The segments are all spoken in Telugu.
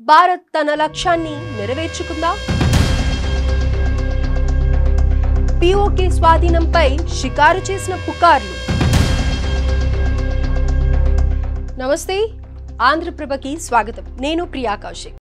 భారత్ తన లక్ష్యాన్ని నెరవేర్చుకుందా? పీఓకే స్వాధీనంపై షికారు చేసిన పుకార్లు. నమస్తే, ఆంధ్రప్రభకి స్వాగతం. నేను ప్రియా కౌశిక్.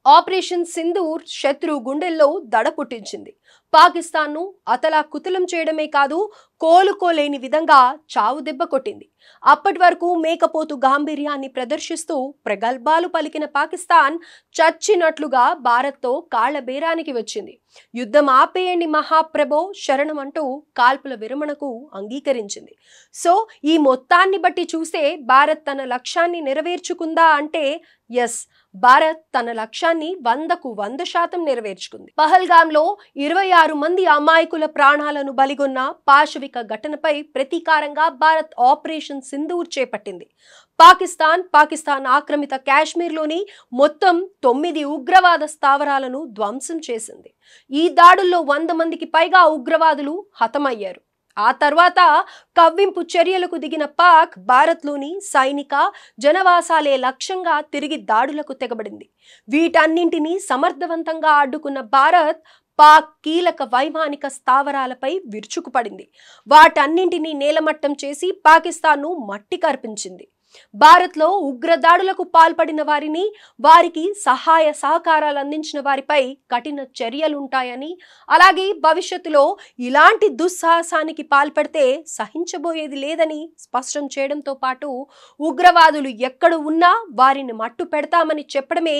ఆపరేషన్ సింధూర్ శత్రు గుండెల్లో దడ పుట్టించింది. పాకిస్తాన్ను అతలాకుతలం చేయడమే కాదు, కోలుకోలేని విధంగా చావు దెబ్బ కొట్టింది. అప్పటి వరకు మేకపోతు గాంభీర్యాన్ని ప్రదర్శిస్తూ ప్రగల్భాలు పలికిన పాకిస్తాన్ చచ్చినట్లుగా భారత్తో కాళ్లబేరానికి వచ్చింది. యుద్ధం ఆపేయండి మహాప్రభో శరణం అంటూ కాల్పుల విరమణకు అంగీకరించింది. సో ఈ మొత్తాన్ని బట్టి చూస్తే భారత్ తన లక్ష్యాన్ని నెరవేర్చుకుందా అంటే ఎస్, భారత్ తన లక్ష్యాన్ని 100% నెరవేర్చుకుంది. పహల్గాంలో 26 మంది అమాయకుల ప్రాణాలను బలిగొన్న పాశవిక ఘటనపై ప్రతీకారంగా భారత్ ఆపరేషన్ సింధూర్ చేపట్టింది. పాకిస్తాన్ ఆక్రమిత కాశ్మీర్లోని మొత్తం 9 ఉగ్రవాద స్థావరాలను ధ్వంసం చేసింది. ఈ దాడుల్లో 100 మందికి పైగా ఉగ్రవాదులు హతమయ్యారు. ఆ తర్వాత కవ్వింపు చర్యలకు దిగిన పాక్ భారత్లోని సైనిక జనవాసాలే లక్ష్యంగా తిరిగి దాడులకు తెగబడింది. వీటన్నింటినీ సమర్థవంతంగా అడ్డుకున్న భారత్ పాక్ కీలక వైమానిక స్థావరాలపై విరుచుకుపడింది. వాటన్నింటినీ నేలమట్టం చేసి పాకిస్తాన్ను మట్టి కర్పించింది. భారత్లో ఉగ్రదాడులకు పాల్పడిన వారిని, వారికి సహాయ సహకారాలు అందించిన వారిపై కఠిన చర్యలుంటాయని, అలాగే భవిష్యత్తులో ఇలాంటి దుస్సాహసానికి పాల్పడితే సహించబోయేది లేదని స్పష్టం చేయడంతో పాటు ఉగ్రవాదులు ఎక్కడ ఉన్నా వారిని మట్టు పెడతామని చెప్పడమే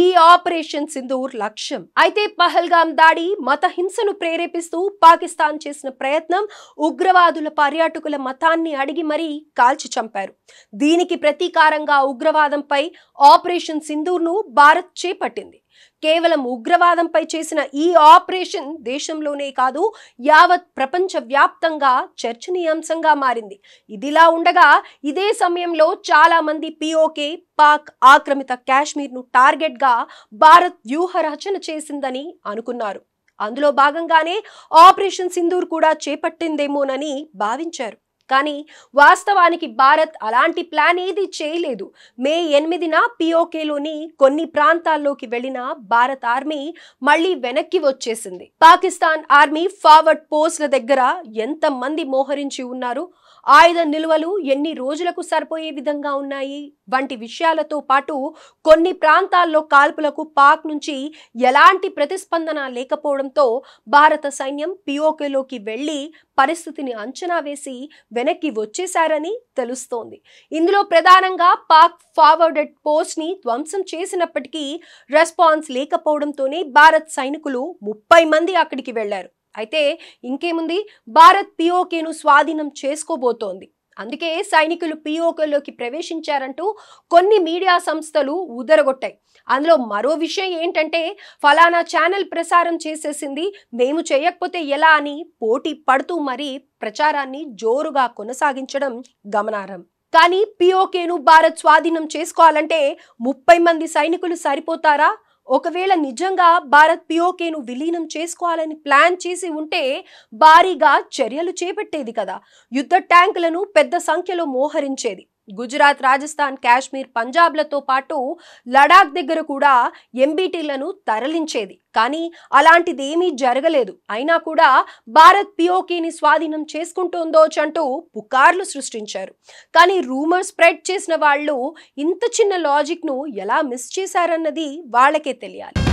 ఈ ఆపరేషన్ సింధూర్ లక్ష్యం. అయితే పహల్గాం దాడి మత హింసను ప్రేరేపిస్తూ పాకిస్తాన్ చేసిన ప్రయత్నం ఉగ్రవాదుల పర్యాటకుల మతాన్ని అడిగి మరీ కాల్చి చంపారు. దీనికి ప్రతీకారంగా ఉగ్రవాదంపై ఆపరేషన్ సింధూర్ను భారత్ చేపట్టింది. కేవలం ఉగ్రవాదంపై చేసిన ఈ ఆపరేషన్ దేశంలోనే కాదు, యావత్ ప్రపంచ వ్యాప్తంగా చర్చనీయాంశంగా మారింది. ఇదిలా ఉండగా ఇదే సమయంలో చాలా మంది పీఓకే పాక్ ఆక్రమిత కాశ్మీర్ను టార్గెట్గా భారత్ వ్యూహ రచన చేసిందని అనుకున్నారు. అందులో భాగంగానే ఆపరేషన్ సింధూర్ కూడా చేపట్టిందేమోనని భావించారు. కానీ వాస్తవానికి భారత్ అలాంటి ప్లాన్ ఏది చేయలేదు. మే 8న పీఓకేలోని కొన్ని ప్రాంతాల్లోకి వెళ్లిన భారత ఆర్మీ మళ్లీ వెనక్కి వచ్చేసింది. పాకిస్తాన్ ఆర్మీ ఫార్వర్డ్ పోస్ట్ల దగ్గర ఎంత మంది మోహరించి ఉన్నారు, ఆయుధ నిల్వలు ఎన్ని రోజులకు సరిపోయే విధంగా ఉన్నాయి వంటి విషయాలతో పాటు కొన్ని ప్రాంతాల్లో కాల్పులకు పాక్ నుంచి ఎలాంటి ప్రతిస్పందన లేకపోవడంతో భారత సైన్యం పీఓకేలోకి వెళ్లి పరిస్థితిని అంచనా వేసి వెనక్కి వచ్చేశారని తెలుస్తోంది. ఇందులో ప్రధానంగా పాక్ ఫార్వర్డెడ్ పోస్ట్ ని ధ్వంసం చేసినప్పటికీ రెస్పాన్స్ లేకపోవడంతోనే భారత్ సైనికులు 30 మంది అక్కడికి వెళ్లారు. అయితే ఇంకేముంది, భారత్ పీఓకేను స్వాధీనం చేసుకోబోతోంది. అందుకే సైనికులు పీఓకేలోకి ప్రవేశించారంటూ కొన్ని మీడియా సంస్థలు ఉదరగొట్టాయి. అందులో మరో విషయం ఏంటంటే, ఫలానా ఛానల్ ప్రసారం చేసేసింది, మేము చేయకపోతే ఎలా అని పోటీ పడుతూ మరీ ప్రచారాన్ని జోరుగా కొనసాగించడం గమనార్హం. కానీ పీఓకేను భారత్ స్వాధీనం చేసుకోవాలంటే 30 మంది సైనికులు సరిపోతారా? ఒకవేళ నిజంగా భారత్ పీఓకేను విలీనం చేసుకోవాలని ప్లాన్ చేసి ఉంటే భారీగా చర్యలు చేపట్టేది కదా. యుద్ధ ట్యాంకులను పెద్ద సంఖ్యలో మోహరించేది. గుజరాత్, రాజస్థాన్, కాశ్మీర్, పంజాబ్లతో పాటు లడాక్ దగ్గర కూడా ఎంబీటీలను తరలించేది. కానీ అలాంటిదేమీ జరగలేదు. అయినా కూడా భారత్ పీఓకేని స్వాధీనం చేసుకుంటోందోచంటూ పుకార్లు సృష్టించారు. కానీ రూమర్ స్ప్రెడ్ చేసిన వాళ్ళు ఇంత చిన్న లాజిక్ను ఎలా మిస్ చేశారన్నది వాళ్ళకే తెలియాలి.